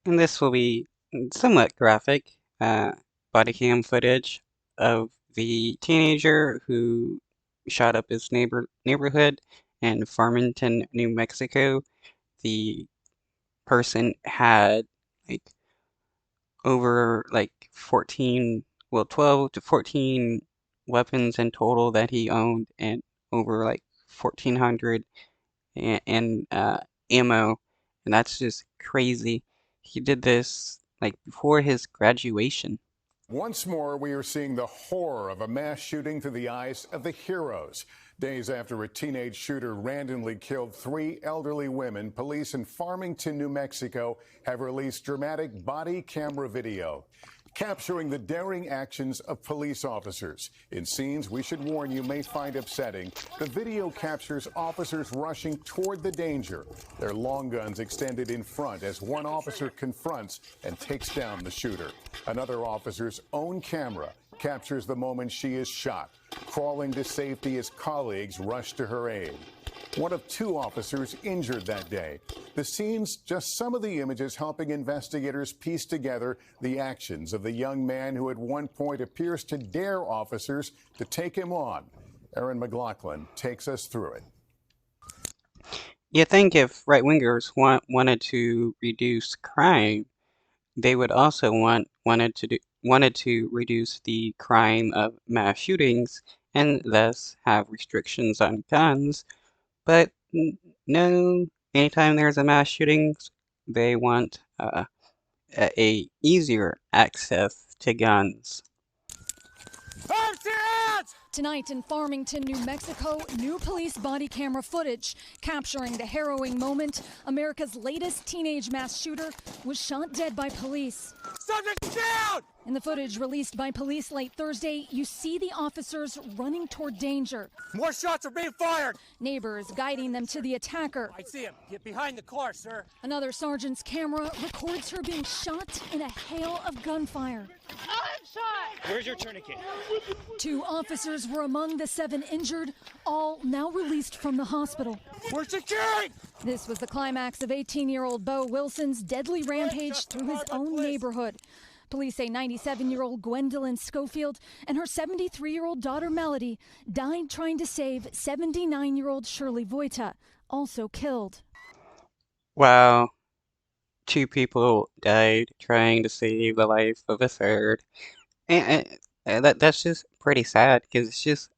And this will be somewhat graphic, body cam footage of the teenager who shot up his neighborhood in Farmington, New Mexico. The person had like over like 14, well, 12 to 14 weapons in total that he owned, and over like 1,400 and ammo, and that's just crazy. He did this like before his graduation. Once more, we are seeing the horror of a mass shooting through the eyes of the heroes. Days after a teenage shooter randomly killed 3 elderly women, police in Farmington, New Mexico have released dramatic body camera video capturing the daring actions of police officers. In scenes we should warn you may find upsetting, the video captures officers rushing toward the danger, their long guns extended in front as one officer confronts and takes down the shooter. Another officer's own camera captures the moment she is shot, crawling to safety as colleagues rush to her aid. One of 2 officers injured that day. The scenes, just some of the images helping investigators piece together the actions of the young man who at one point appears to dare officers to take him on. Aaron McLaughlin takes us through it. You think if right-wingers wanted to reduce crime, they would also wanted to reduce the crime of mass shootings and thus have restrictions on guns. But no, anytime there's a mass shooting, they want a easier access to guns. Tonight in Farmington, New Mexico, new police body camera footage capturing the harrowing moment America's latest teenage mass shooter was shot dead by police. Subject down! In the footage released by police late Thursday, you see the officers running toward danger. More shots are being fired! Neighbors guiding them to the attacker. I see him. Get behind the car, sir. Another sergeant's camera records her being shot in a hail of gunfire. I'm shot! Where's your tourniquet? 2 officers were among the 7 injured, all now released from the hospital. We're securing! This was the climax of 18-year-old Bo Wilson's deadly rampage through his own neighborhood. Police say 97-year-old Gwendolyn Schofield and her 73-year-old daughter Melody died trying to save 79-year-old Shirley Voita, also killed. Wow, 2 people died trying to save the life of a third. And that's just pretty sad because it's just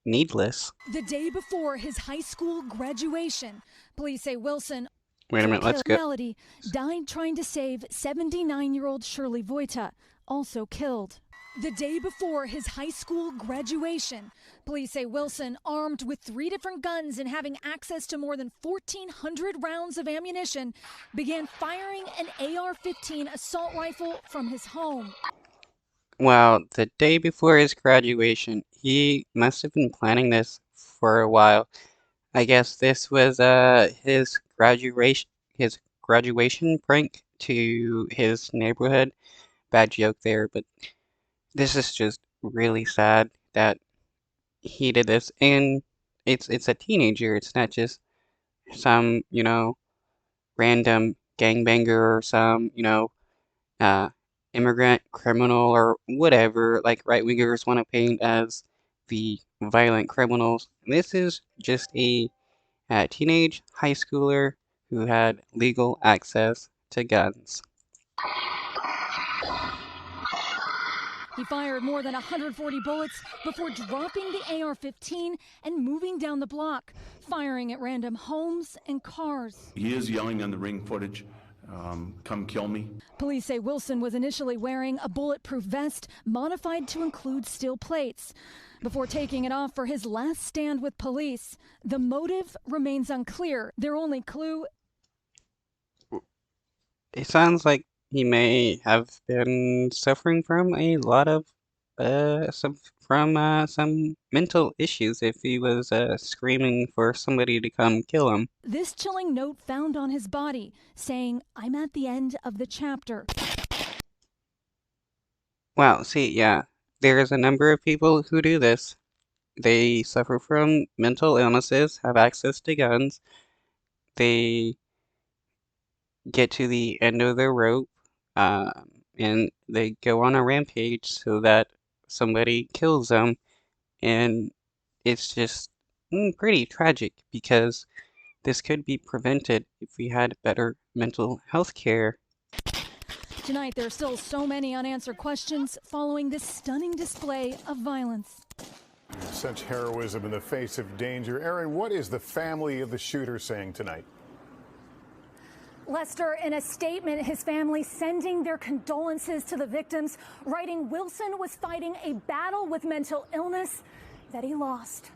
needless. The day before his high school graduation, police say Wilson Wait a minute, let's go. Melody died trying to save 79-year-old Shirley Voita, also killed. The day before his high school graduation, police say Wilson, armed with 3 different guns and having access to more than 1,400 rounds of ammunition, began firing an AR-15 assault rifle from his home. Well, the day before his graduation, he must have been planning this for a while. I guess this was his graduation prank to his neighborhood. Bad joke there, but this is just really sad that he did this, and it's a teenager. It's not just some, random gangbanger or some, uh, immigrant criminal or whatever, like right-wingers want to paint as the violent criminals. This is just a teenage high schooler who had legal access to guns. He fired more than 140 bullets before dropping the AR-15 and moving down the block, firing at random homes and cars. He is yelling on the ring footage, come kill me. Police say Wilson was initially wearing a bulletproof vest modified to include steel plates. Before taking it off for his last stand with police, the motive remains unclear. Their only clue... It sounds like he may have been suffering from a lot of some mental issues if he was screaming for somebody to come kill him. This chilling note found on his body saying, "I'm at the end of the chapter." Wow, see, yeah, there's a number of people who do this. They suffer from mental illnesses, have access to guns. They get to the end of the rope, and they go on a rampage so that somebody kills them, and it's just pretty tragic because this could be prevented if we had better mental health care. Tonight, there are still so many unanswered questions following this stunning display of violence. Such heroism in the face of danger. Aaron, what is the family of the shooter saying tonight? Lester, in a statement, his family sending their condolences to the victims, writing Wilson was fighting a battle with mental illness that he lost.